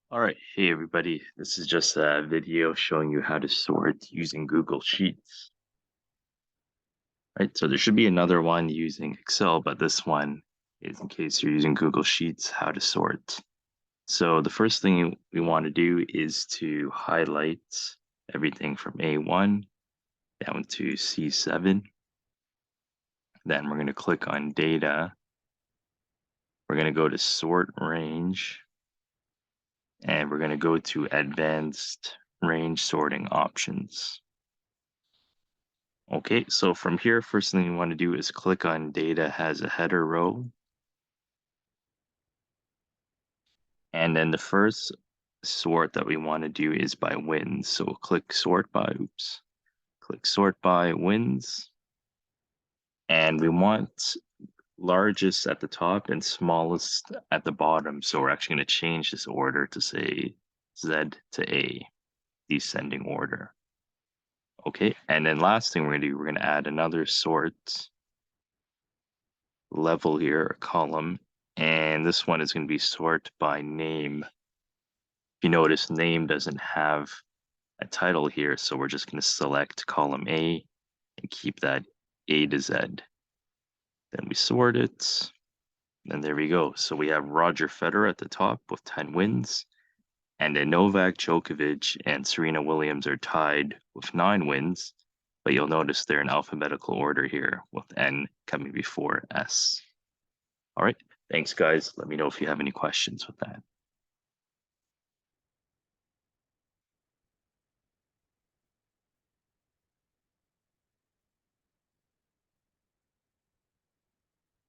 All right, hey everybody. This is just a video showing you how to sort using Google Sheets. Right, so there should be another one using Excel, but this one is in case you're using Google Sheets, how to sort. So the first thing we want to do is to highlight everything from A1 down to C7. Then we're going to click on Data. We're going to go to Sort Range, and we're going to go to Advanced Range Sorting Options. Okay, so from here, first thing you want to do is click on data has a header row. And then the first sort that we want to do is by wins. So click sort by, click sort by wins. And we want largest at the top and smallest at the bottom. So we're actually going to change this order to say Z to A, descending order. Okay, and then last thing we're going to do, we're going to add another sort level here, a column, and this one is going to be sort by name. If you notice, name doesn't have a title here, so we're just going to select column A and keep that A to Z. Then we sort it, and there we go. So we have Roger Federer at the top with 10 wins, and then Novak Djokovic and Serena Williams are tied with 9 wins, but you'll notice they're in alphabetical order here with N coming before S. All right. Thanks, guys. Let me know if you have any questions with that.